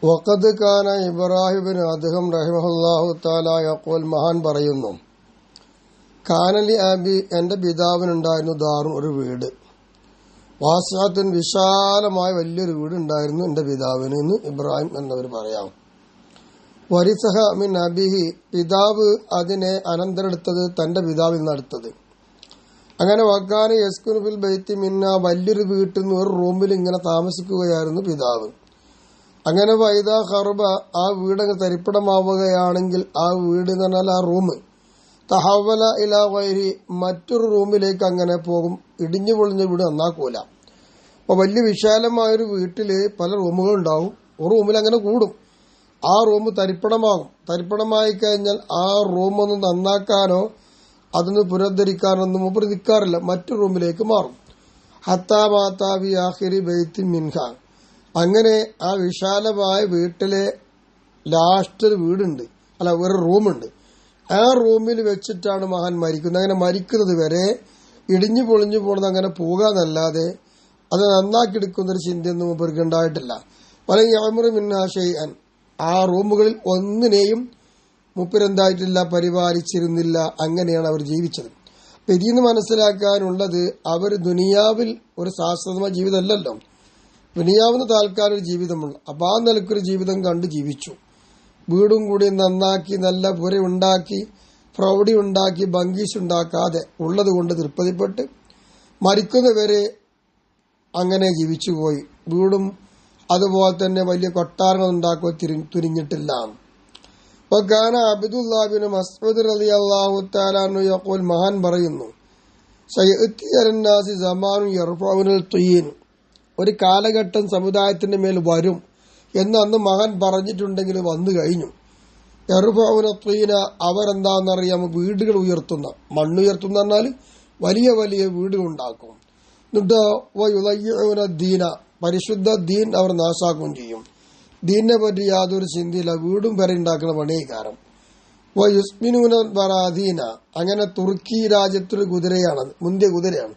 വഖദ് കാന ഇബ്രാഹിം ബിൻ അദ്ഹം റഹിമഹുല്ലാഹു തആല യഖൂൽ മഹാൻ പറയുന്നു, കാനലി അബി എന്റെ പിതാവിനുണ്ടായിരുന്നു ദാറുൻ ഒരു വീട്, വാസിഅത്തുൻ വിശാലമായ വലിയൊരു വീട് ഉണ്ടായിരുന്നു എന്റെ പിതാവിന് എന്ന് ഇബ്രാഹിം എന്നവർ പറയാം. വരിസഹ മിൻ അബിഹി പിതാവ് അതിനെ അനന്തരെടുത്തത് തന്റെ പിതാവിൽ നിന്ന് അടുത്തത്. അങ്ങനെ വക്കാന യസ്കുനു ഫിൽ ബൈത്തി മിന്ന വലിയൊരു വീട്ടിൽ നിന്ന് ഒരു റൂമിൽ ഇങ്ങനെ താമസിക്കുകയായിരുന്നു പിതാവ്. അങ്ങനെ വൈദാ ഖർബ ആ വീടങ്ങ് തരിപ്പണമാവുകയാണെങ്കിൽ ആ വീട് എന്ന് പറഞ്ഞാൽ ആ റൂം തഹവല ഇലാ ഗൈരി മറ്റൊരു റൂമിലേക്ക് അങ്ങനെ പോകും. ഇടിഞ്ഞു പൊളിഞ്ഞ വീട് നന്നാക്കൂല. അപ്പൊ വലിയ വിശാലമായൊരു വീട്ടില് പല റൂമുകളുണ്ടാവും. ഒരു റൂമിൽ അങ്ങനെ കൂടും. ആ റൂം തരിപ്പണമാകും. തരിപ്പണമായി കഴിഞ്ഞാൽ ആ റൂമൊന്നും നന്നാക്കാനോ അതൊന്ന് പുനരുദ്ധരിക്കാനോ ഒന്നും മൂപ്പർ നിൽക്കാറില്ല. മറ്റു റൂമിലേക്ക് മാറും. ഹത്താ മാതാവി ആഖിരി ബൈത്തി മിൻഹ അങ്ങനെ ആ വിശാലമായ വീട്ടിലെ ലാസ്റ്റ് ഒരു വീടുണ്ട്, അല്ല ഒരു റൂമുണ്ട്. ആ റൂമിൽ വെച്ചിട്ടാണ് മഹാൻ മരിക്കുന്നത്. അങ്ങനെ മരിക്കുന്നത് വരെ ഇടിഞ്ഞു പൊളിഞ്ഞു പോണത് അങ്ങനെ പോകാന്നല്ലാതെ അത് നന്നാക്കിയെടുക്കുന്നൊരു ചിന്തയൊന്നും മൂപ്പർക്ക് ഉണ്ടായിട്ടില്ല. പല യമറു മിന്നാ ഷൈഅൻ ആ റൂമുകളിൽ ഒന്നിനെയും മൂപ്പരെന്തായിട്ടില്ല, പരിപാലിച്ചിരുന്നില്ല. അങ്ങനെയാണ് അവർ ജീവിച്ചത്. അപ്പൊ ഇതിൽ നിന്ന് മനസ്സിലാക്കാനുള്ളത് അവർ ദുനിയാവിൽ ഒരു ശാശ്വതമായ ജീവിതമല്ലല്ലോ, ദുനിയാവിന് താൽക്കാലം ഒരു ജീവിതമുണ്ട്. അപ്പൊ ആ നിലക്കൊരു ജീവിതം കണ്ട് ജീവിച്ചു. വീടും കൂടി നന്നാക്കി നല്ല പുര ഉണ്ടാക്കി പ്രൗഢി ഉണ്ടാക്കി ഭംഗീസ് ഉണ്ടാക്കാതെ ഉള്ളത് കൊണ്ട് തൃപ്തിപ്പെട്ട് മരിക്കുന്നവരെ അങ്ങനെ ജീവിച്ചുപോയി. വീടും അതുപോലെ തന്നെ വലിയ കൊട്ടാരങ്ങൾ ഉണ്ടാക്കുക തുനിഞ്ഞിട്ടില്ല. വകാന അബ്ദുല്ലാഹ് ബിൻ മസ്ഊദ് റളിയല്ലാഹു തആല അൻഹു യഖൂൽ മഹാൻ പറയുന്നു, സയഅതി അലന്നാസി സമാനുൻ യർഫഉനൽ തുയീൻ ഒരു കാലഘട്ടം സമുദായത്തിന്റെ മേൽ വരും എന്ന് അന്ന് മഹാൻ പറഞ്ഞിട്ടുണ്ടെങ്കിൽ വന്നു കഴിഞ്ഞു. യർഫഉന തുയീന അവരെന്താണെന്നറിയാം, വീടുകൾ ഉയർത്തുന്ന, മണ്ണുയർത്തുന്ന പറഞ്ഞാൽ വലിയ വലിയ വീടുകൾ ഉണ്ടാക്കും. എന്നിട്ട് വയുളയ്യിഉന ദീന പരിശുദ്ധ ദീൻ അവർ നാശാക്കുകയും ചെയ്യും. ദീനിനെ പറ്റി യാതൊരു ചിന്തയില്ല, വീടും വരെ ഉണ്ടാക്കുന്ന പണിയക്കാരം. വയുസ്മിനൂന ബറാദീന അങ്ങനെ തുർക്കി രാജ്യത്തൊരു കുതിരയാണ്, മുന്തിയ കുതിരയാണ്.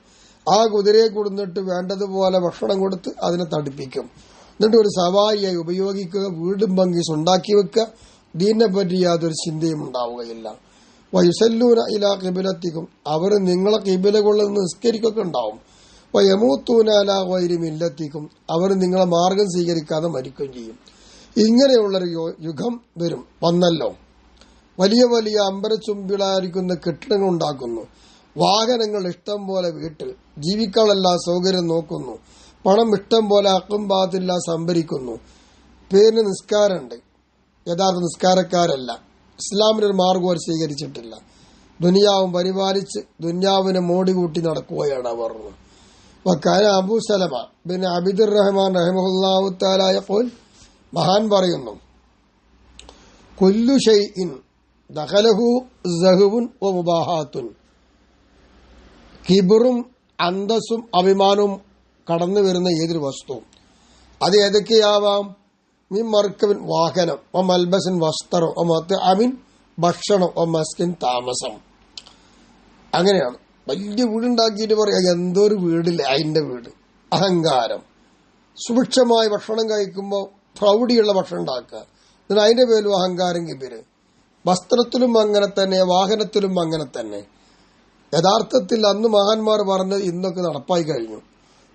ആ കുതിരയെ കൊടുത്തിട്ട് വേണ്ടതുപോലെ ഭക്ഷണം കൊടുത്ത് അതിനെ തടിപ്പിക്കും. എന്നിട്ട് ഒരു സവാരിയായി ഉപയോഗിക്കുക, വീടും ഭംഗീസ് ഉണ്ടാക്കി വെക്കുക. ദീനിനെ പറ്റി യാതൊരു ചിന്തയും ഉണ്ടാവുകയില്ല. വയുസല്ലൂന ഇലാ ഖിബലത്തിക്കും അവർ നിങ്ങളെ ഖിബലകളിൽ നിന്ന് നിസ്കരിക്കൊക്കെ ഉണ്ടാവും. വയമൂത്തൂന അലാ ഗൈരി മില്ലത്തിക്കും അവർ നിങ്ങളെ മാർഗം സ്വീകരിക്കാതെ മരിക്കുകയും ചെയ്യും. ഇങ്ങനെയുള്ളൊരു യുഗം വരും, വന്നല്ലോ. വലിയ വലിയ അമ്പരച്ചുമ്പിളായിരിക്കുന്ന കെട്ടിടങ്ങൾ ഉണ്ടാക്കുന്നു, വാഹനങ്ങൾ ഇഷ്ടം പോലെ, വീട്ടിൽ ജീവിക്കാനുള്ള സൗകര്യം നോക്കുന്നു, പണം ഇഷ്ടം പോലെ അക്കുംപാത്തില്ല സംഭരിക്കുന്നു. പേരിന് നിസ്കാരമുണ്ട്, യഥാർത്ഥ നിസ്കാരക്കാരല്ല. ഇസ്ലാമിനൊരു മാർഗം അവർ സ്വീകരിച്ചിട്ടില്ല. ദുനിയാവും പരിപാലിച്ച് ദുനിയാവിനെ മോടി കൂട്ടി നടക്കുകയാണ് അവർ. വക്കാന അബൂ സലമ ബിൻ അബ്ദുർ റഹ്മാൻ റഹിമഹുല്ലാഹു തആല യഖൂൽ മഹാൻ പറയുന്നു, കുല്ലു ഷൈഇൻ ദഖലഹു സഹ്വുൻ വ മുബാഹാത്തുൻ കിബറും അന്തസ്സും അഭിമാനവും കടന്നു വരുന്ന ഏതൊരു വസ്തുവും അത് ഏതൊക്കെയാവാം, മിൻ മർക്കബിൻ വാഹനം, ഒ മൽബസിൻ വസ്ത്രം, ഒ മത്അമിൻ ഭക്ഷണം, ഒ മസ്കിൻ താമസം. അങ്ങനെയാണ്. വലിയ വീടുണ്ടാക്കിയിട്ട് പറയാം എന്തോ ഒരു വീടില്ല, അതിന്റെ വീട് അഹങ്കാരം. സുഭിക്ഷമായ ഭക്ഷണം കഴിക്കുമ്പോൾ പ്രൗഢിയുള്ള ഭക്ഷണം ഉണ്ടാക്കുക, എന്നിട്ട് അതിന്റെ പേരും അഹങ്കാരം കിബിര്. വസ്ത്രത്തിലും അങ്ങനെ തന്നെ, വാഹനത്തിലും അങ്ങനെ തന്നെ. യഥാർത്ഥത്തിൽ അന്ന് മഹാന്മാർ പറഞ്ഞത് ഇന്നൊക്കെ നടപ്പായി കഴിഞ്ഞു.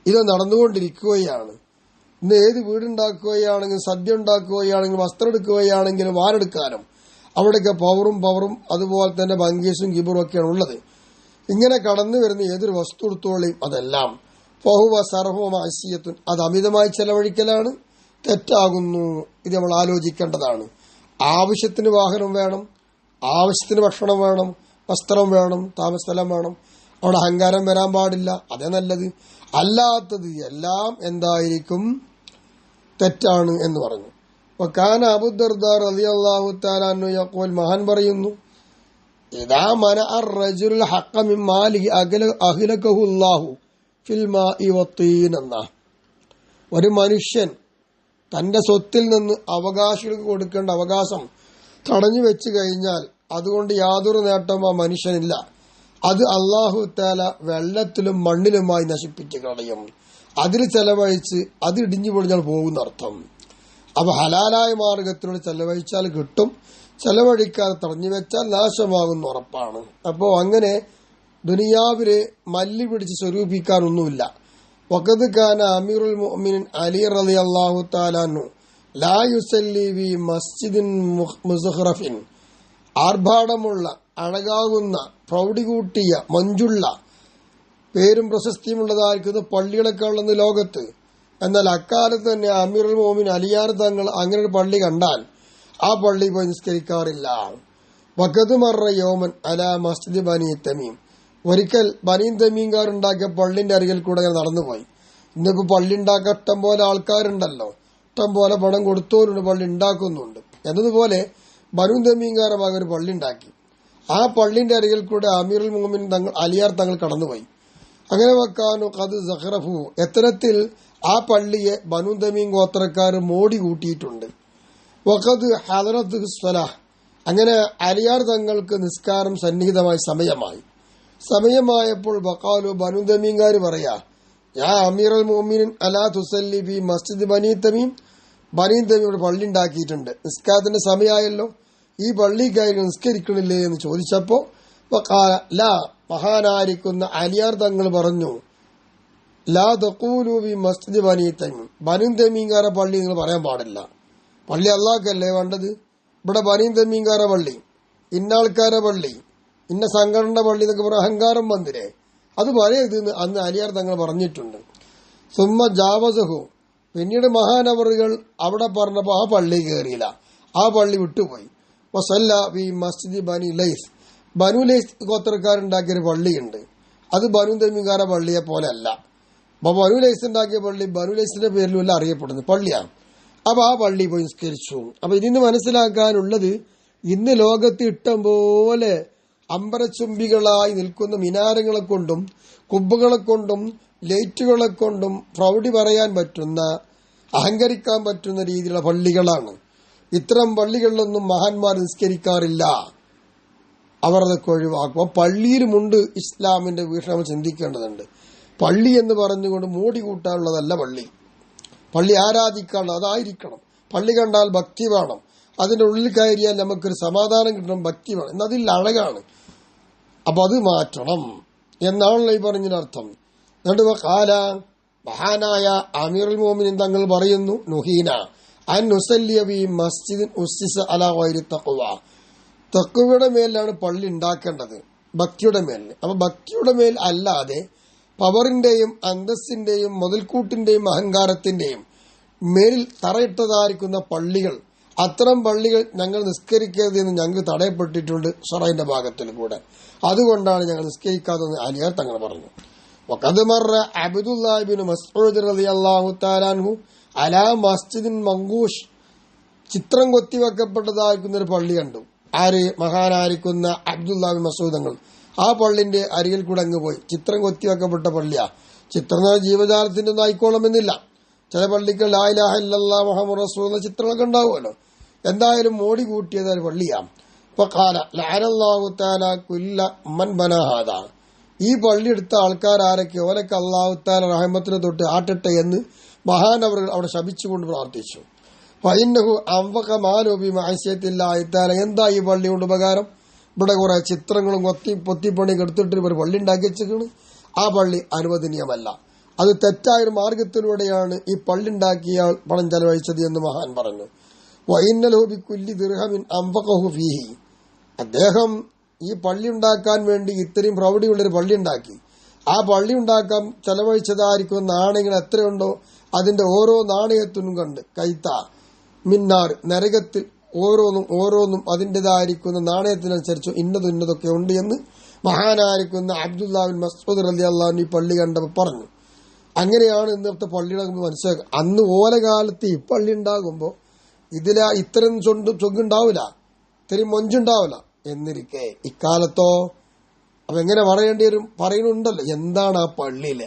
ഇത് നടന്നുകൊണ്ടിരിക്കുകയാണ്. ഇന്ന് ഏത് വീടുണ്ടാക്കുകയാണെങ്കിലും, സദ്യ ഉണ്ടാക്കുകയാണെങ്കിലും, വസ്ത്രം എടുക്കുകയാണെങ്കിലും, വാനെടുക്കാനും അവിടെയൊക്കെ പവറും അതുപോലെ തന്നെ ഭംഗീസും കിബറും ഒക്കെയാണ് ഉള്ളത്. ഇങ്ങനെ കടന്നു വരുന്ന ഏതൊരു വസ്തു എടുത്തോളിയും അതെല്ലാം ഫഹുവ സർവ്വ മാസിയത്തുൻ അത് അമിതമായി ചെലവഴിക്കലാണ്, തെറ്റാകുന്നു. ഇത് നമ്മൾ ആലോചിക്കേണ്ടതാണ്. ആവശ്യത്തിന് വാഹനം വേണം, ആവശ്യത്തിന് ഭക്ഷണം വേണം, വസ്ത്രം വേണം, താമസസ്ഥലം വേണം. അവിടെ അഹങ്കാരം വരാൻ പാടില്ല, അതേ നല്ലത്. അല്ലാത്തത് എല്ലാം എന്തായിരിക്കും, തെറ്റാണ് എന്ന് പറഞ്ഞു. വകാന അബൂ ദർദാ റളിയല്ലാഹു തആല അൻഹു യഖൂൽ മഹാൻ പറയുന്നു, ഇദാ മനഅ അർ-റജുൽ ഹഖ്ഖ മിൻ മാലിഹി അഹ്ലകഹു അല്ലാഹു ഫിൽ മാഇ വത്തീൻ എന്നാ. ഒരു മനുഷ്യൻ തന്റെ സ്വത്തിൽ നിന്ന് അവകാശികൾക്ക് കൊടുക്കേണ്ട അവകാശം തടഞ്ഞു വെച്ചു കഴിഞ്ഞാൽ അതുകൊണ്ട് യാതൊരു നേട്ടവും ആ മനുഷ്യനില്ല. അത് അല്ലാഹു തആല വെള്ളത്തിലും മണ്ണിലുമായി നശിപ്പിച്ച് കളയും. അതിൽ ചെലവഴിച്ച് അത് ഇടിഞ്ഞു പൊളിഞ്ഞാൽ പോകുന്ന അർത്ഥം. അപ്പൊ ഹലാലായ മാർഗത്തിലൂടെ ചെലവഴിച്ചാൽ കിട്ടും, ചെലവഴിക്കാതെ തടഞ്ഞു വെച്ചാൽ നാശമാകുന്ന ഉറപ്പാണ്. അപ്പോ അങ്ങനെ ദുനിയാവില് മല്ലി പിടിച്ച് സ്വരൂപിക്കാനൊന്നുമില്ല. വഖദ് കാന അമീറുൽ മുഅ്മിനീൻ അലി റളിയല്ലാഹു തആല അൻഹു ലാ യുസല്ലി ഫീ മസ്ജിദിൻ മുസഖറഫിൻ, ആർഭാടമുള്ള അഴകാകുന്ന പ്രൗഢി കൂട്ടിയ മഞ്ചുള്ള പേരും പ്രശസ്തിയുമുള്ളതായിരിക്കുന്ന പള്ളികളെക്കാളുന്ന ലോകത്ത്. എന്നാൽ അക്കാലത്ത് തന്നെ അമീറുൽ മുഅ്മിനീൻ അലിയാർ തങ്ങൾ അങ്ങനെ ഒരു പള്ളി കണ്ടാൽ ആ പള്ളി പോയി നിസ്കരിക്കാറില്ല. വഖദ് മർറ യൗമൻ അലാ മസ്ജിദ് ബനീ തമീം, ഒരിക്കൽ ബനീ തമീംകാരുണ്ടാക്കിയ പള്ളിന്റെ അരികിൽ കൂടെ ഞാൻ നടന്നുപോയി. ഇന്നിപ്പോ പള്ളി ഉണ്ടാക്കാൻ ഇഷ്ടം പോലെ ആൾക്കാരുണ്ടല്ലോ, ഇഷ്ടം പോലെ പണം കൊടുത്തോരുണ്ട്, പള്ളി ഉണ്ടാക്കുന്നുണ്ട്. എന്നതുപോലെ ബനൂ തമീംകാരുടെ ഭാഗം ഒരു പള്ളി ഉണ്ടാക്കി. ആ പള്ളിന്റെ അരികിൽ കൂടെ അമീറുൽ മുഅ്മിനീൻ തങ്ങൾ അലിയാർ തങ്ങൾ കടന്നുപോയി. അങ്ങനെ വെക്കാനു ഖദ് സഖറഫു, എത്തരത്തിൽ ആ പള്ളിയെ ബനൂ തമീം ഗോത്രക്കാർ മോടി കൂട്ടിയിട്ടുണ്ട്. വഖദ് ഹദറത്ത് സ്വലാഹ്, അങ്ങനെ അലിയാർ തങ്ങൾക്ക് നിസ്കാരം സന്നിഹിതമായ സമയമായപ്പോൾ വഖാലു, ബനൂ തമീംകാർ പറയാ, യാ അമീറുൽ മുഅ്മിനീൻ അലാ തുസല്ലി ഫീ മസ്ജിദ് ബനീ തമീം, ബനീ തമീം പള്ളി ഉണ്ടാക്കിയിട്ടുണ്ട്, നിസ്കാരത്തിന്റെ സമയമായല്ലോ, ഈ പള്ളിക്കാരി നിസ്കരിക്കണില്ലേ എന്ന് ചോദിച്ചപ്പോ വഖാല ലാ, മഹാനായിരിക്കുന്ന അലിയാർ തങ്ങൾ പറഞ്ഞു, ലാ തഖൂലു ഫീ മസ്ജിദ് ബനീ തമീം, ബനൂ തമീംകാരുടെ പള്ളി നിങ്ങൾ പറയാൻ പാടില്ല. പള്ളി അല്ലാഹ്ക്കല്ലേ വേണ്ടത്. ഇവിടെ ബനീ തമീംകാരുടെ പള്ളി, ഇന്ന ആൾക്കാരുടെ പള്ളി, ഇന്ന സംഘടനയുടെ പള്ളി എന്നൊക്കെ പറഞ്ഞ അഹങ്കാരം വന്നില്ലേ, അത് പറയരുതെന്ന് അന്ന് അലിയാർ തങ്ങൾ പറഞ്ഞിട്ടുണ്ട്. സുമ്മ ജാവസഹു, പിന്നീട് മഹാനവറുകൾ അവിടെ പറഞ്ഞപ്പോൾ ആ പള്ളി കയറിയില്ല, ആ പള്ളി വിട്ടുപോയി. വസല്ല ഫീ മസ്ജിദ് ബനീ ലൈസ്, ബനൂ ലൈസ് ഗോത്രക്കാരുണ്ടാക്കിയൊരു പള്ളിയുണ്ട്, അത് ബനൂ തമീംകാരുടെ പള്ളിയെ പോലെ അല്ല. അപ്പൊ ബനൂ ലൈസ് ഉണ്ടാക്കിയ പള്ളി ബനൂ ലൈസിന്റെ പേരിലല്ല അറിയപ്പെടുന്നത്, പള്ളിയാണ്. അപ്പൊ ആ പള്ളി പോയി നിസ്കരിച്ചു. അപ്പൊ ഇതിന് മനസ്സിലാക്കാനുള്ളത്, ഇന്ന് ലോകത്ത് ഇഷ്ടം പോലെ അമ്പരച്ചുംബികളായി നിൽക്കുന്ന മിനാരങ്ങളെ കൊണ്ടും കുബ്ബുകളെ കൊണ്ടും ലൈറ്റുകളെ കൊണ്ടും പ്രൗഢി പറയാൻ പറ്റുന്ന, അഹങ്കരിക്കാൻ പറ്റുന്ന രീതിയിലുള്ള പള്ളികളാണ്. ഇത്തരം പള്ളികളിലൊന്നും മഹാന്മാർ നിസ്കരിക്കാറില്ല, അവർ അതൊക്കെ ഒഴിവാക്കും. പള്ളിയിലുമുണ്ട് ഇസ്ലാമിന്റെ വീക്ഷണം ചിന്തിക്കേണ്ടതുണ്ട്. പള്ളി എന്ന് പറഞ്ഞുകൊണ്ട് മൂടി കൂട്ടാനുള്ളതല്ല പള്ളി. പള്ളി ആരാധിക്കാനുള്ളത് അതായിരിക്കണം. പള്ളി കണ്ടാൽ ഭക്തി വേണം, അതിന്റെ ഉള്ളിൽ കയറിയാൽ നമുക്കൊരു സമാധാനം കിട്ടണം, ഭക്തി വേണം, എന്നതിൽ അഴകാണ്. അപ്പൊ അത് മാറ്റണം എന്നാണല്ലോ ഈ പറഞ്ഞതിനർത്ഥം. എന്നിട്ട് കാല, മഹാനായ അമീറുൽ മുഅ്മിനീൻ തങ്ങൾ പറയുന്നു, നുഹീന അൻ നുസല്ലിയ ഫീ മസ്ജിദിൻ ഉസ്സിസ അലാ ഗൈരി തഖ്വ, തഖ്വയുടെ മേലാണ് പള്ളി ഉണ്ടാക്കേണ്ടത്, ഭക്തിയുടെ മേലിന്. അപ്പൊ ഭക്തിയുടെ മേൽ അല്ലാതെ പവറിന്റെയും അന്തസ്സിന്റെയും മുതൽക്കൂട്ടിന്റെയും അഹങ്കാരത്തിന്റെയും മേലിൽ തറയിട്ടതായിരിക്കുന്ന പള്ളികൾ, അത്തരം പള്ളികൾ ഞങ്ങൾ നിസ്കരിക്കരുത് എന്ന് ഞങ്ങൾ തടയപ്പെട്ടിട്ടുണ്ട് ഷറൈന്റെ ഭാഗത്തിൽ കൂടെ. അതുകൊണ്ടാണ് ഞങ്ങൾ നിസ്കരിക്കാതെന്ന് അലിയാർ തങ്ങൾ പറഞ്ഞു. വഖദ് മർറ അബ്ദുല്ലാഹി ഇബ്നു മസ്ഊദ് റളിയല്ലാഹു തആല അൻഹു അലാ മസ്ജിദിൻ മങ്കൂഷ്, ചിത്രം കൊത്തിവെക്കപ്പെട്ടതായിരിക്കുന്ന ഒരു പള്ളി കണ്ടു. ആര്? മഹാനായിരിക്കുന്ന അബ്ദുല്ലാഹി മസ്ഊദ് തങ്ങൾ. ആ പള്ളിന്റെ അരികിൽ കൂടെ അങ്ങ് പോയി. ചിത്രം കൊത്തിവെക്കപ്പെട്ട പള്ളിയാ. ചിത്രം ജീവജാലത്തിന്റെ ഒന്നും ആയിക്കോളമെന്നില്ല. ചില പള്ളികൾ ലാ ഇലാഹ ഇല്ലല്ലാഹ് മുഹമ്മദ് റസൂൽ എന്ന ചിത്രങ്ങളൊക്കെ ഉണ്ടാവുമല്ലോ. എന്തായാലും മോടി കൂട്ടിയത് ഒരു പള്ളിയാണ്. ഇപ്പൊ കാല ലഅനല്ലാഹു തആല കുല്ല മൻ ബനാ ഹാദാ, ഈ പള്ളി എടുത്ത ആൾക്കാർ ആരൊക്കെ, ഓലക്ക് അല്ലാഹു തആല റഹ്മത്തിനെ തൊട്ട് ആട്ടട്ടെ എന്ന് മഹാനവറുകൾ അവിടെ ശപിച്ചുകൊണ്ട് പ്രാർത്ഥിച്ചു. ഫഇന്നഹു അൻഫഖ മാലു ബി മഅസിയത്തില്ലാഹി തആല, എന്താ ഈ പള്ളി കൊണ്ട് ഉപകാരം? ഇവിടെ കുറെ ചിത്രങ്ങളും പൊത്തിപ്പണിയൊക്കെ എടുത്തിട്ട് ഒരു പള്ളി ഉണ്ടാക്കി വെച്ചിരിക്കുന്നു. ആ പള്ളി അനുവദനീയമല്ല. അത് തെറ്റായൊരു മാർഗത്തിലൂടെയാണ് ഈ പള്ളി ഉണ്ടാക്കിയ പണം ചെലവഴിച്ചത് എന്ന് മഹാൻ പറഞ്ഞു. വഇന്നലഹു ബികുല്ലി ദിർഹമിൻ അൻഫഖഹു ഫീഹി, അദ്ദേഹം ഈ പള്ളി ഉണ്ടാക്കാൻ വേണ്ടി ഇത്രയും പ്രൗഢിയുള്ളൊരു പള്ളി ഉണ്ടാക്കി. ആ പള്ളി ഉണ്ടാക്കാൻ ചെലവഴിച്ചതായിരിക്കും നാണയങ്ങൾ എത്രയുണ്ടോ അതിന്റെ ഓരോ നാണയത്തിനും കണ്ട് കൈത്ത മിന്നാർ, നരകത്തിൽ ഓരോന്നും അതിൻ്റെതായിരിക്കുന്ന നാണയത്തിനനുസരിച്ച് ഇന്നതൊക്കെ ഉണ്ട് എന്ന് മഹാനായിരിക്കുന്ന അബ്ദുല്ലാഹി ബിൻ മസ്ഊദ് റളിയല്ലാഹു അൻഹു ഈ പള്ളി കണ്ടപ്പോൾ പറഞ്ഞു. അങ്ങനെയാണ് ഇന്നത്തെ പള്ളിയുടെ മനസ്സിലാക്കുക. അന്ന് ഓലകാലത്ത് ഈ പള്ളി ഉണ്ടാകുമ്പോൾ ഇത്തരം ചൊങ്കുണ്ടാവില്ല, ഇത്രയും മൊഞ്ചുണ്ടാവില്ല. എന്നിരിക്കെ ഇക്കാലത്തോ അപ്പൊ എങ്ങനെ പറയേണ്ടി വരും? പറയുന്നുണ്ടല്ലോ, എന്താണ് ആ പള്ളിയില്,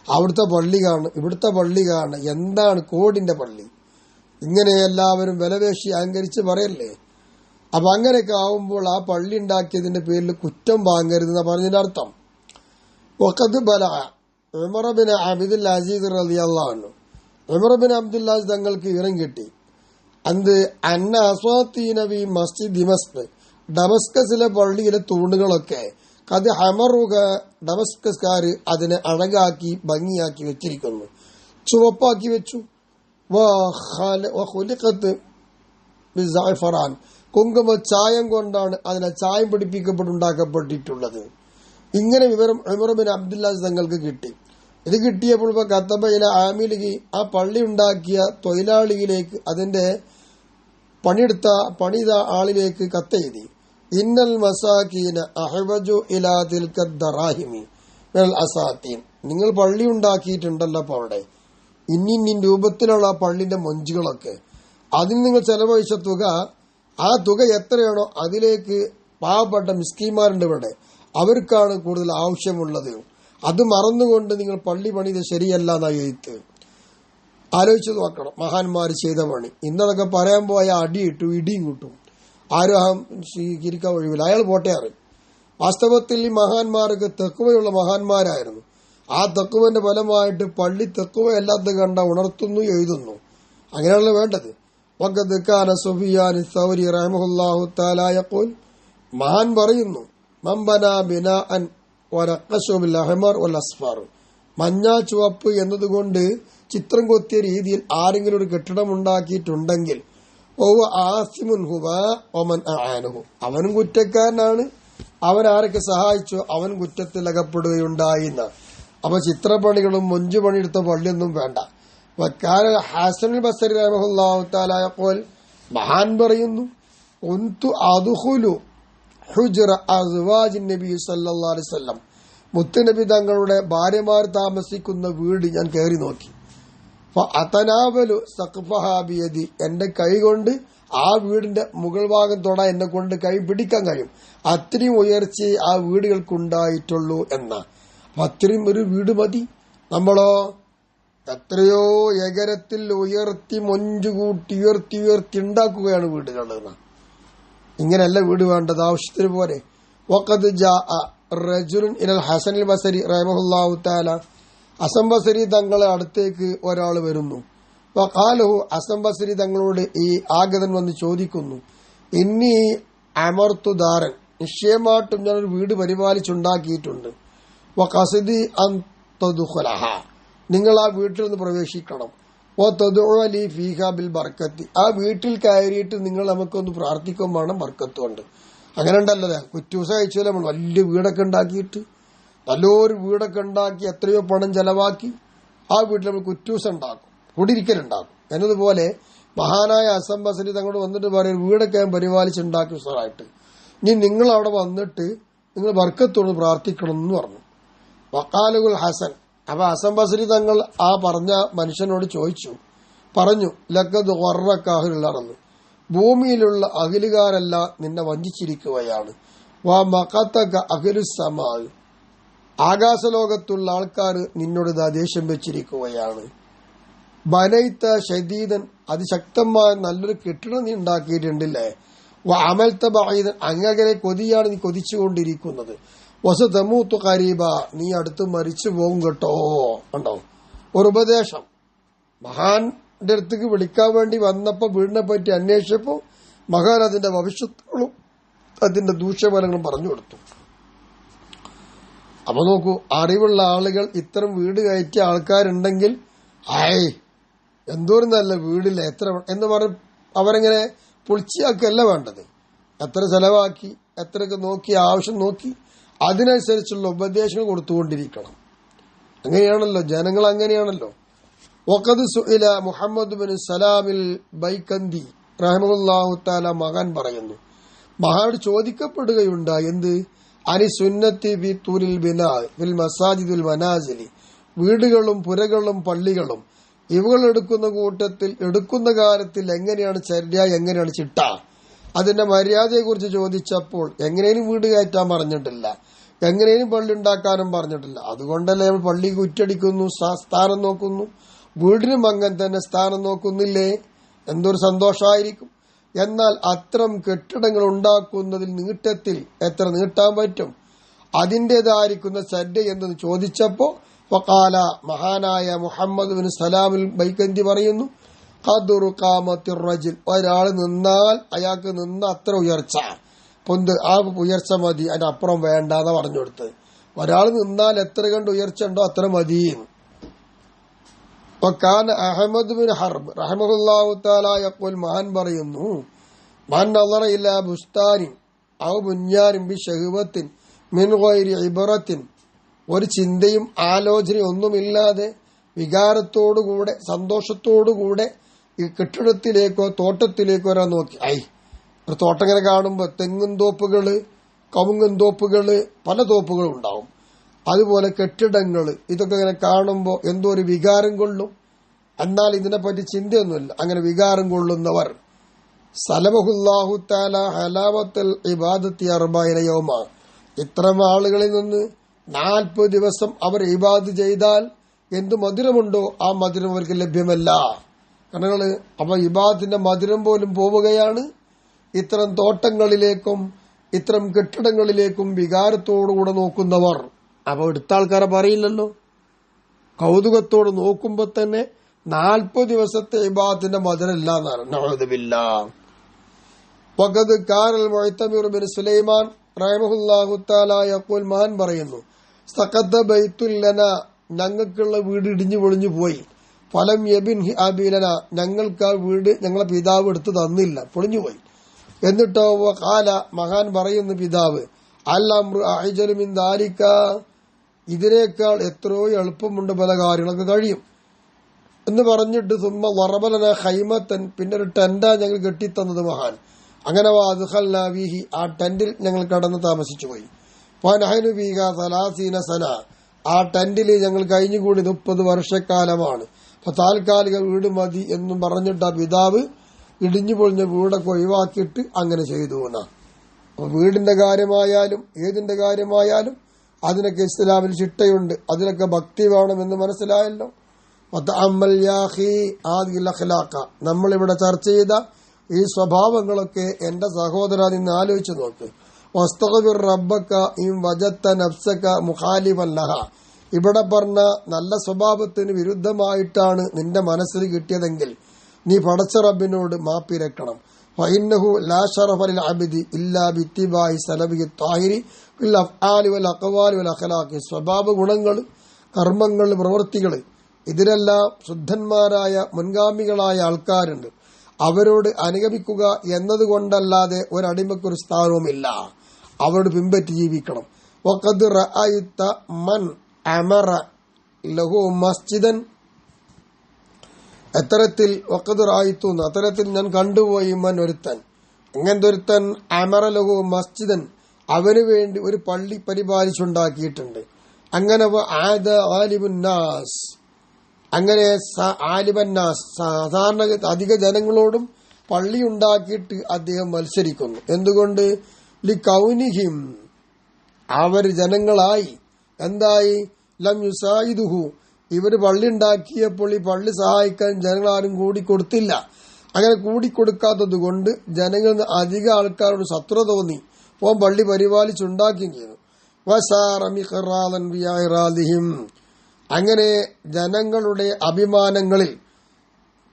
അവിടുത്തെ പള്ളി കാണണം, ഇവിടുത്തെ പള്ളി കാണണം, എന്താണ് കോടിന്റെ പള്ളി, ഇങ്ങനെ എല്ലാവരും വിലവേശി അഹങ്കരിച്ച് പറയല്ലേ. അപ്പൊ അങ്ങനെയൊക്കെ ആവുമ്പോൾ ആ പള്ളി ഉണ്ടാക്കിയതിന്റെ പേരിൽ കുറ്റം വാങ്ങരുതെന്ന പറഞ്ഞതിന്റെ അർത്ഥം. വഖദ് ബലഅ ഉമർ ബിൻ അബ്ദുൽ അസീസ് റളിയല്ലാഹു അൻഹു, ഉമർ ബിൻ അബ്ദുൽ അസീസ് തങ്ങൾക്ക് വിവരം കിട്ടി. അത് അന്ന അസ്വാത്തീനവി മസ്ജിദ് ദിമസ്ക്, ഡമസ്കസിലെ പള്ളിയിലെ തൂണുകളൊക്കെ കത് ഹമറുക, ഡമസ്കസ്കാര് അതിനെ അഴകാക്കി ഭംഗിയാക്കി വെച്ചിരിക്കുന്നു, ചുവപ്പാക്കി വെച്ചു. ഫറാൻ, കുങ്കുമ ചായം കൊണ്ടാണ് അതിനെ ചായം പിടിപ്പിക്കപ്പെട്ടുണ്ടാക്കപ്പെട്ടിട്ടുള്ളത്. ഇങ്ങനെ വിവരം ഉമർ ബിൻ അബ്ദുല്ലാസ് തങ്ങൾക്ക് കിട്ടി. ഇത് കിട്ടിയപ്പോൾ കത്തബയില ആമിലിക്ക്, ആ പള്ളി ഉണ്ടാക്കിയ തൊഴിലാളിയിലേക്ക്, അതിന്റെ പണിത ആളിലേക്ക് കത്തെഴുതി. ഇന്നൽ മസാക്കീന അഹ്വജു ഇലാ തിൽക ദറാഹിമി മിനൽ അസാത്തീൻ. നിങ്ങൾ പള്ളി ഉണ്ടാക്കിയിട്ടുണ്ടല്ലോ, അപ്പോൾ അവിടെ ഇന്നിൻ രൂപത്തിലുള്ള പള്ളിന്റെ മൊഞ്ചുകളൊക്കെ, അതിന് നിങ്ങൾ ചെലവഴിച്ച തുക, ആ തുക എത്രയാണോ അതിലേക്ക് പാവപ്പെട്ട മിസ്കീന്മാരുണ്ട് ഇവിടെ, അവർക്കാണ് കൂടുതൽ ആവശ്യമുള്ളത്. അത് മറന്നുകൊണ്ട് നിങ്ങൾ പള്ളി പണിത് ശരിയല്ല എന്നായി എഴുത്ത്. ആലോചിച്ച് നോക്കണം മഹാന്മാർ ചെയ്ത പണി. ഇന്നതൊക്കെ പറയാൻ പോയ അടിയിട്ടു, ഇടിയും കിട്ടും, ആരും സ്വീകരിക്കാൻ ഒഴിവില്ല, അയാൾ പോട്ടയാറ്. വാസ്തവത്തിൽ ഈ മഹാന്മാർക്ക് തെക്കുവയുള്ള മഹാന്മാരായിരുന്നു. ആ തെക്കുവന്റെ ഫലമായിട്ട് പള്ളി തെക്കുവയല്ലാത്ത കണ്ട ഉണർത്തുന്നു, എഴുതുന്നു. അങ്ങനെയാണല്ലോ വേണ്ടത്. മഹാൻ പറയുന്നു, മഞ്ഞ ചുവപ്പ് എന്നതുകൊണ്ട് ചിത്രം കൊത്തിയ രീതിയിൽ ആരെങ്കിലും ഒരു കെട്ടിടം ഉണ്ടാക്കിയിട്ടുണ്ടെങ്കിൽ അവനും കുറ്റക്കാരനാണ്, അവൻ ആരൊക്കെ സഹായിച്ചോ അവൻ കുറ്റത്തിൽ അകപ്പെടുകയുണ്ടായിന്ന. അപ്പൊ ചിത്രപ്പണികളും മൊഞ്ചുപണിയെടുത്ത പള്ളിയൊന്നും വേണ്ട. ഹസനുൽ ബസരി റഹ്മത്തുള്ളാഹി തആല യഖൂൽ, മഹാൻ പറയുന്നു, കുന്തു അദ്ഖുലു ഹുജ്റ അസ്വാജിൻ നബി സല്ലല്ലാഹു അലൈഹി വസല്ലം, മുത്തുനബി തങ്ങളുടെ ഭാര്യമാർ താമസിക്കുന്ന വീട് ഞാൻ കയറി നോക്കി. അതനാവലു സഖ്ഫഹാ ബിയദി, എന്റെ കൈ കൊണ്ട് ആ വീടിന്റെ മുകൾ ഭാഗം തൊടാൻ എന്നെ കൊണ്ട് കൈ പിടിക്കാൻ കഴിയും, അത്രയും ഉയർച്ചയെ ആ വീടുകൾക്കുണ്ടായിട്ടുള്ളൂ എന്ന. അത്രയും ഒരു വീട് മതി. നമ്മളോ എത്രയോ എകരത്തിൽ ഉയർത്തി മൊഞ്ചുകൂട്ടി ഉയർത്തി ഉണ്ടാക്കുകയാണ് വീടുകൾ. ഇങ്ങനെയല്ല വീട് വേണ്ടത്, ആവശ്യത്തിന് പോലെ. വഖദ് ജാഅ റജുലുൻ ഇലൽ ഹസനുൽ ബസരി റഹിമഹുല്ലാഹു തആല, ഹസൻ ബസരി തങ്ങളെ അടുത്തേക്ക് ഒരാൾ വരുന്നു. വഖാലഹു, ഹസൻ ബസരി തങ്ങളോട് ഈ ആഗതൻ വന്ന് ചോദിക്കുന്നു, ഇന്നി അമർത്തു ദാരൻ, നിശ്ചയമായിട്ടും ഞാനൊരു വീട് പരിപാലിച്ചുണ്ടാക്കിയിട്ടുണ്ട്. വഖസിദി അൻ തദ്ഖുലഹ, നിങ്ങൾ ആ വീട്ടിൽ നിന്ന് പ്രവേശിക്കണം. വതദഉലി ഫീഹാ ബിൽ ബർക്കത്തി, ആ വീട്ടിൽ കയറിയിട്ട് നിങ്ങൾ നമുക്കൊന്ന് പ്രാർത്ഥിക്കും വേണം, ബർക്കത്ത് കൊണ്ട്. അങ്ങനെ ഉണ്ടല്ലോ, കുറ്റൂസ അയച്ചാൽ നമ്മൾ വലിയ വീടൊക്കെ ഉണ്ടാക്കിയിട്ട്, നല്ലൊരു വീടൊക്കെ ഉണ്ടാക്കി എത്രയോ പണം ചെലവാക്കി ആ വീട്ടിൽ നമ്മൾ കുറ്റൂസ ഉണ്ടാക്കും, കുടിയിരിക്കലുണ്ടാക്കും. എന്നതുപോലെ മഹാനായ ഹസൻ ബസരി തങ്ങളോട് വന്നിട്ട് പറയും, വീടൊക്കെ ഞാൻ പരിപാലിച്ചുണ്ടാക്കി സാറായിട്ട്, ഇനി നിങ്ങൾ അവിടെ വന്നിട്ട് നിങ്ങൾ ബർക്കത്തോട് പ്രാർത്ഥിക്കണം എന്ന് പറഞ്ഞു. വഖാലുൽ ഹസൻ, അപ്പൊ ഹസൻ ബസരി തങ്ങൾ ആ പറഞ്ഞ മനുഷ്യനോട് പറഞ്ഞു, ലഖദ് ഖറക അഹ്ലുൽ അർള്, ഭൂമിയിലുള്ള അഖിലുകാരെല്ലാം നിന്നെ വഞ്ചിച്ചിരിക്കുകയാണ്. വാ മഖതക അഖിലുസ് സമാ, ആകാശലോകത്തുള്ള ആൾക്കാർ നിന്നോട് ദേഷ്യം വെച്ചിരിക്കുകയാണ്. ബനൈത ഷദീദൻ, അതിശക്തമായ നല്ലൊരു കെട്ടിടം നീ ഉണ്ടാക്കിയിട്ടുണ്ടല്ലേ. അമൽത ബഈദൻ, അങ്ങകലെ കൊതിയാണ് നീ കൊതിച്ചുകൊണ്ടിരിക്കുന്നത്. വസതമൂതു ഖരീബ, നീ അടുത്ത് മരിച്ചു പോകും കേട്ടോ. കണ്ടോ ഒരു ഉപദേശം. മഹാന്റെ അടുത്തേക്ക് വിളിക്കാൻ വേണ്ടി വന്നപ്പോ വീടിനെ പറ്റി അന്വേഷിച്ചപ്പോ മഹാൻ അതിന്റെ ഭവിഷ്യത്തുകളും അതിന്റെ ദൂഷ്യഫലങ്ങളും പറഞ്ഞു കൊടുത്തു. അപ്പൊ നോക്കൂ, അറിവുള്ള ആളുകൾ ഇത്തരം വീട് കയറ്റിയ ആൾക്കാരുണ്ടെങ്കിൽ എന്തോരം നല്ല വീടില്ല എത്ര എന്ന് പറഞ്ഞ് അവരെങ്ങനെ പൊളിച്ചിയാക്കല്ല വേണ്ടത്. എത്ര ചെലവാക്കി, എത്രയൊക്കെ നോക്കി, ആവശ്യം നോക്കി അതിനനുസരിച്ചുള്ള ഉപദേശങ്ങൾ കൊടുത്തുകൊണ്ടിരിക്കണം. അങ്ങനെയാണല്ലോ ജനങ്ങൾ, അങ്ങനെയാണല്ലോ. വഖദ് സുഇല മുഹമ്മദ് ബിൻ സലാമിൽ ബൈക്കന്തി റഹിമഹുല്ലാഹു തആല, മഹാൻ പറയുന്നു, മഹാനോട് ചോദിക്കപ്പെടുകയുണ്ടായി, എന്ത്, അനി സുന്നത്തി ഫി തൂലിൽ ബിനാ ഫിൽ മസാജിദിൽ മനാസിലി, വീടുകളും പുരകളും പള്ളികളും ഇവകൾ എടുക്കുന്ന കൂട്ടത്തിൽ എടുക്കുന്ന കാര്യത്തിൽ എങ്ങനെയാണ് ചര്യ, എങ്ങനെയാണ് ചിട്ട, അതിന്റെ മര്യാദയെക്കുറിച്ച് ചോദിച്ചപ്പോൾ എങ്ങനെയും വീട് കയറ്റാൻ പറഞ്ഞിട്ടില്ല, എങ്ങനെയും പള്ളി ഉണ്ടാക്കാനും പറഞ്ഞിട്ടില്ല. അതുകൊണ്ടല്ലേ നമ്മൾ പള്ളി കുറ്റടിക്കുന്നു, സ്ഥാനം നോക്കുന്നു. വീടിനും അങ്ങനെ തന്നെ സ്ഥാനം നോക്കുന്നില്ലേ? എന്തൊരു സന്തോഷമായിരിക്കും. എന്നാൽ അത്തരം കെട്ടിടങ്ങൾ ഉണ്ടാക്കുന്നതിൽ നീട്ടത്തിൽ എത്ര നീട്ടാൻ പറ്റും, അതിൻ്റെതായിരിക്കുന്ന ചര്യ എന്ന് ചോദിച്ചപ്പോ ഫഖാല, മഹാനായ മുഹമ്മദ് ബിൻ സലാമുൽ ബൈക്കന്തി പറയുന്നു, ഖദ്റു ഖാമത്തിർ റജുൽ, ഒരാൾ നിന്നാൽ അയാൾക്ക് നിന്ന അത്ര ഉയർച്ച, പൊന്ത് ആ ഉയർച്ച മതി, അതിന്റെ അപ്പുറം വേണ്ടാന്ന് പറഞ്ഞു കൊടുത്ത്. ഒരാൾ നിന്നാൽ എത്ര കണ്ട് ഉയർച്ച ഉണ്ടോ അത്ര മതി. വകാന അഹ്മദ് ബിൻ ഹർബ് റഹിമഹുല്ലാഹു തആല യഖൂൽ, മഹാൻ പറയുന്നു, മൻ നളറ ഇലാ ബുസ്താനിൻ ഔ ബുന്യാനിൻ ബിശഹവത്തിൻ മിൻ ഗൈരി ഇബ്റത്തിൻ, ഒരു ചിന്തയും ആലോചനയും ഒന്നുമില്ലാതെ വികാരത്തോടുകൂടെ സന്തോഷത്തോടുകൂടെ ഈ കെട്ടിടത്തിലേക്കോ തോട്ടത്തിലേക്കോ ഒരാൾ നോക്കി, ഒരു തോട്ടം ഇങ്ങനെ കാണുമ്പോൾ തെങ്ങും തോപ്പുകള്, കവുങ്ങും തോപ്പുകള്, പല തോപ്പുകളും ഉണ്ടാവും. അതുപോലെ കെട്ടിടങ്ങള്, ഇതൊക്കെ ഇങ്ങനെ കാണുമ്പോൾ എന്തോ ഒരു വികാരം കൊള്ളും. എന്നാൽ ഇതിനെപ്പറ്റി ചിന്തയൊന്നുമില്ല. അങ്ങനെ വികാരം കൊള്ളുന്നവർ സലമഹുല്ലാഹു തആല ഹലാവത്തുൽ ഇബാദത്തി 40 യൗമ, ഇത്തരം ആളുകളിൽ നിന്ന് 40 ദിവസം അവർ ഇബാദത്ത് ചെയ്താൽ എന്ത് മധുരമുണ്ടോ ആ മധുരം അവർക്ക് ലഭ്യമല്ല. കാരണം അപ്പൊ ഇബാദത്തിന്റെ മധുരം പോലും പോവുകയാണ്. ഇത്തരം തോട്ടങ്ങളിലേക്കും ഇത്തരം കെട്ടിടങ്ങളിലേക്കും വികാരത്തോടുകൂടെ നോക്കുന്നവർ. അപ്പൊ എടുത്ത ആൾക്കാരെ പറയില്ലല്ലോ, കൗതുകത്തോട് നോക്കുമ്പോ തന്നെ 40 ദിവസത്തെ ഇബാദത്തിന്റെ മധുരമില്ല എന്നാണ്. നഊദുബില്ലാഹ്. വഖദ് കാനൽ മുഅ്തമിർ ബിൻ സുലൈമാൻ റഹിമഹുല്ലാഹു തആല യഖൂൽ, മഹാൻ പറയുന്നു, സഖത ബൈത്തുൽ ലനാ, ഞങ്ങൾക്കുള്ള വീട് ഇടിഞ്ഞു പൊളിഞ്ഞു പോയി. ഫലം യബിൻഹി അബീലന, ഞങ്ങൾക്ക് ആ വീട് ഞങ്ങളെ പിതാവ് എടുത്തു തന്നില്ല, പൊളിഞ്ഞുപോയി. എന്നിട്ടോ വഖാല, മഹാൻ പറയുന്നു പിതാവ്, അൽ അംറു അഅ്ജലു മിൻ ദാലിക, ഇതിനേക്കാൾ എത്രയോ എളുപ്പമുണ്ട്, പല കാര്യങ്ങളൊക്കെ കഴിയും എന്ന് പറഞ്ഞിട്ട് സുമ്മ വറബലന ഖൈമത്തൻ, പിന്നെ ഒരു ടെന്റാ ഞങ്ങൾ കെട്ടിത്തന്നത് മഹാൻ. അങ്ങനെ വഅദ്ഖൽനാ ഫീഹി, ആ ടെന്റിൽ ഞങ്ങൾ കടന്ന് താമസിച്ചു പോയി. ഫനഹനു ഫീഹാ 30 സന, ആ ടെന്റിൽ ഞങ്ങൾ കഴിഞ്ഞുകൂടി 30 വർഷക്കാലമാണ്. അപ്പൊ താൽക്കാലിക വീട് മതി എന്നും പറഞ്ഞിട്ട് ആ പിതാവ് ഇടിഞ്ഞു പൊളിഞ്ഞ വീടൊക്കെ ഒഴിവാക്കിയിട്ട് അങ്ങനെ ചെയ്തു എന്നാ. അപ്പൊ വീടിന്റെ കാര്യമായാലും ഏതിന്റെ കാര്യമായാലും അതിനൊക്കെ ഇസ്ലാമിൽ ചിട്ടയുണ്ട്, അതിനൊക്കെ ഭക്തി വേണമെന്ന് മനസ്സിലായല്ലോ. നമ്മളിവിടെ ചർച്ച ചെയ്ത ഈ സ്വഭാവങ്ങളൊക്കെ എന്റെ സഹോദര നിന്ന് ആലോചിച്ച് നോക്ക്. വസ്തഗ്ഫിർ റബ്ബക ഇൻ വജദ്ത നഫ്സക മുഖാലിഫൻ ലഹ, ഇവിടെ പറഞ്ഞ നല്ല സ്വഭാവത്തിന് വിരുദ്ധമായിട്ടാണ് നിന്റെ മനസ്സിൽ കിട്ടിയതെങ്കിൽ നീ പടച്ച റബ്ബിനോട് മാപ്പിരക്കണം. ഫഇന്നഹു ലാ ശറഫ ലിൽ അബ്ദി ഇല്ലാ ബിത്തിബാഇ സലബിഹി ത്വാഹിരി ഫിൽ അഫ്ആലി വൽ അഖ്വാലി വൽ അഖ്ലാഖി, സ്വഭാവ ഗുണങ്ങൾ, കർമ്മങ്ങൾ, പ്രവൃത്തികൾ, ഇതിലെല്ലാം ശുദ്ധന്മാരായ മുൻഗാമികളായ ആൾക്കാരുണ്ട്. അവരോട് അനുഗമിക്കുക എന്നതുകൊണ്ടല്ലാതെ ഒരടിമക്കൊരു സ്ഥാനവുമില്ല. അവരോട് പിൻപറ്റി ജീവിക്കണം. വഖദ് റഅയ്ത മൻ അമറ ലഹു മസ്ജിദൻ, അത്തരത്തിൽ വഖദ് റഅയ്തു, അത്തരത്തിൽ ഞാൻ കണ്ടുപോയി, മൻ ഒരുത്തൻ, അങ്ങനത്തെ ഒരുത്തൻ അമറ ലഹു മസ്ജിദൻ, അവന് വേണ്ടി ഒരു പള്ളി പരിപാലിച്ചുണ്ടാക്കിയിട്ടുണ്ട്. അങ്ങനെ ആദ ആലിബുന്നാസ്, അങ്ങനെ ആലിബന്നാസ്, സാധാരണ അധിക ജനങ്ങളോടും പള്ളി ഉണ്ടാക്കിയിട്ട് അദ്ദേഹം മത്സരിക്കുന്നു. എന്തുകൊണ്ട്? ലി കൗനിഹിം, അവർ ജനങ്ങളായി എന്തായി, ലം യുസായിദുഹു, ഇവര് പള്ളി ഉണ്ടാക്കിയപ്പോൾ ഈ പള്ളി സഹായിക്കാൻ ജനങ്ങളാരും കൂടിക്കൊടുത്തില്ല. അങ്ങനെ കൂടിക്കൊടുക്കാത്തത് കൊണ്ട് ജനങ്ങളിൽ അധിക ആൾക്കാരോട് ശത്രു തോന്നി, ഓൻ പള്ളി പരിപാലിച്ചുണ്ടാക്കുകയും ചെയ്തു. വസാറമിഖറാദൻ ബിയറാദിഹിം, അങ്ങനെ ജനങ്ങളുടെ അഭിമാനങ്ങളിൽ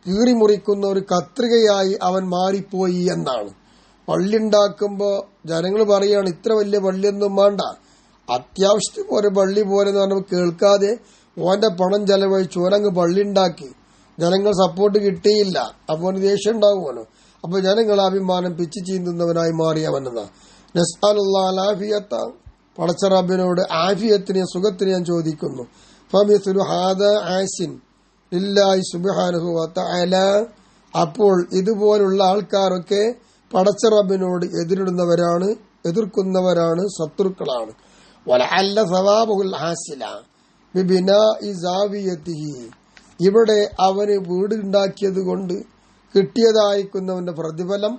കീറിമുറിക്കുന്ന ഒരു കത്രികയായി അവൻ മാറിപ്പോയി എന്നാണ്. പള്ളി ഉണ്ടാക്കുമ്പോൾ ജനങ്ങൾ പറയുകയാണ്, ഇത്ര വലിയ പള്ളിയൊന്നും വേണ്ട, അത്യാവശ്യത്തിന് ഒരു പള്ളി പോലെ എന്ന് പറഞ്ഞപ്പോൾ കേൾക്കാതെ ഓന്റെ പണം ചെലവഴിച്ച് ഓനങ്ങ് പള്ളി ഉണ്ടാക്കി. ജനങ്ങൾ സപ്പോർട്ട് കിട്ടിയില്ല, അപ്പോൾ ദേഷ്യം ഉണ്ടാകുമല്ലോ. അപ്പൊ ജനങ്ങൾ അഭിമാനം പിച്ചു ചീന്തുന്നവനായി മാറിയവനെന്നാ. നസ്അലുല്ലാഹൽ ആഫിയത്ത, പടച്ച റബ്ബിനോട് ആഫിയത്തിനെയും സുഖത്തിനെയും ഞാൻ ചോദിക്കുന്നു. ഫമിസ്ലു ഹാദാ ആസിൻ ലില്ലാഹി സുബ്ഹാനഹു വതആല, അപ്പോൾ ഇതുപോലുള്ള ആൾക്കാരൊക്കെ പടച്ച റബ്ബിനോട് എതിരിടുന്നവരാണ്, എതിർക്കുന്നവരാണ്, ശത്രുക്കളാണ്. വലഅല്ല സവാബുൽ ഹാസില ബിബിനാഇ സാവിയതിഹി, ഇവിടെ അവന് വീടുണ്ടാക്കിയത് കൊണ്ട് കിട്ടിയതായിരിക്കുന്നവന്റെ പ്രതിഫലം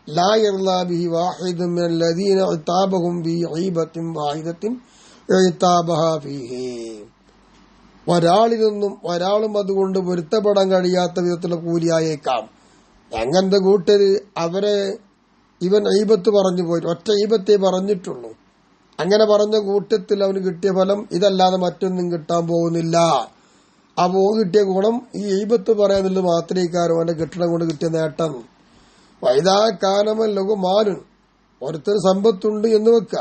ലാ യർലാ ബിഹി വാഹിദുൻ മിനല്ലദീന ഇതാബഹും ബി ഗീബത്തിൻ വാഹിദത്തിൻ ഇതാബഹാ ഫീഹി, ഒരാളിൽ നിന്നും ഒരാളും അതുകൊണ്ട് പൊരുത്തപ്പെടാൻ കഴിയാത്ത വിധത്തിലുള്ള കൂലിയായേക്കാം. അങ്ങനത്തെ കൂട്ടര് അവരെ ഇവൻ ഈബത്ത് പറഞ്ഞു പോയി, ഒറ്റ ഈബത്തേ പറഞ്ഞിട്ടുള്ളൂ. അങ്ങനെ പറഞ്ഞ കൂട്ടത്തിൽ അവന് കിട്ടിയ ഫലം ഇതല്ലാതെ മറ്റൊന്നും കിട്ടാൻ പോകുന്നില്ല. അപ്പോ കിട്ടിയ ഗുണം ഈ എയ്ബത്ത് പറയാന്നുള്ളത് മാത്രമേ കാര്യം അവന്റെ കെട്ടിടം കൊണ്ട് കിട്ടിയ നേട്ടം. വൈദാ കാനമൻ ലഘുമാനും ഒരുത്തര് സമ്പത്തുണ്ട് എന്ന് വെക്ക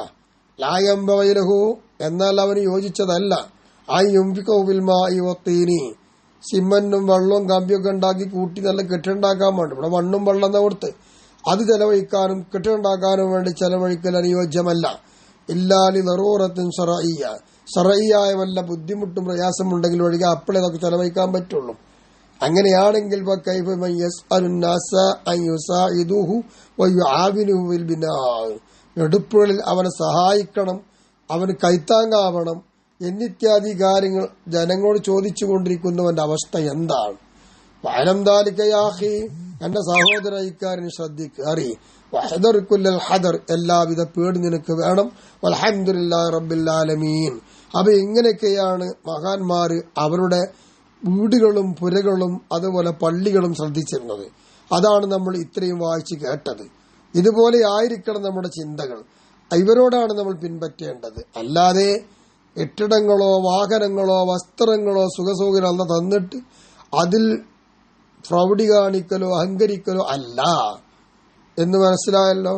ലായംബവൈലഹു എന്നാൽ അവന് യോജിച്ചതല്ല ആ യുംഫിക്കൗബിൽമാഇവത്തീനി സിമന്റും വെള്ളവും കമ്പിയൊക്കെ ഉണ്ടാക്കി കൂട്ടി നല്ല കെട്ടിടുണ്ടാക്കാൻ വേണ്ടി ഇവിടെ മണ്ണും വെള്ളം കൊടുത്ത് അത് ചെലവഴിക്കാനും കെട്ടിടുണ്ടാക്കാനും വേണ്ടി ചെലവഴിക്കൽ അനുയോജ്യമല്ല. ഇല്ലാലി നെറൂറത്തിൻ ഷറഈയായ വല്ല ബുദ്ധിമുട്ടും പ്രയാസമുണ്ടെങ്കിൽ ഒഴികെ അപ്പോഴേ അതൊക്കെ ചെലവഴിക്കാൻ പറ്റുള്ളൂ. അങ്ങനെയാണെങ്കിൽ എടുപ്പുകളിൽ അവനെ സഹായിക്കണം, അവന് കൈത്താങ്ങാവണം എന്നിത്യാദി കാര്യങ്ങൾ ജനങ്ങളോട് ചോദിച്ചു കൊണ്ടിരിക്കുന്നവന്റെ അവസ്ഥ എന്താണ്? വഅലംദാലികയാഹി എന്റെ സഹോദര ഇക്കാര്യം ശ്രദ്ധിക്കുക, അറി വഹദർകുല്ലൽ ഹദർ എല്ലാവിധ പേടി നിനക്ക് വേണം. വൽഹംദുലില്ലാഹി റബ്ബിൽ ആലമീൻ. അപ്പൊ ഇങ്ങനെയൊക്കെയാണ് മഹാന്മാര് അവരുടെ വീടുകളും പുരകളും അതുപോലെ പള്ളികളും ശ്രദ്ധിച്ചിരുന്നത്. അതാണ് നമ്മൾ ഇത്രയും വായിച്ച് കേട്ടത്. ഇതുപോലെ ആയിരിക്കണം നമ്മുടെ ചിന്തകൾ. ഇവരോടാണ് നമ്മൾ പിൻപറ്റേണ്ടത്. അല്ലാതെ കെട്ടിടങ്ങളോ വാഹനങ്ങളോ വസ്ത്രങ്ങളോ സുഖസൗകര്യം അല്ല തന്നിട്ട് അതിൽ പ്രൗഢി കാണിക്കലോ അഹങ്കരിക്കലോ അല്ല എന്ന് മനസ്സിലായല്ലോ.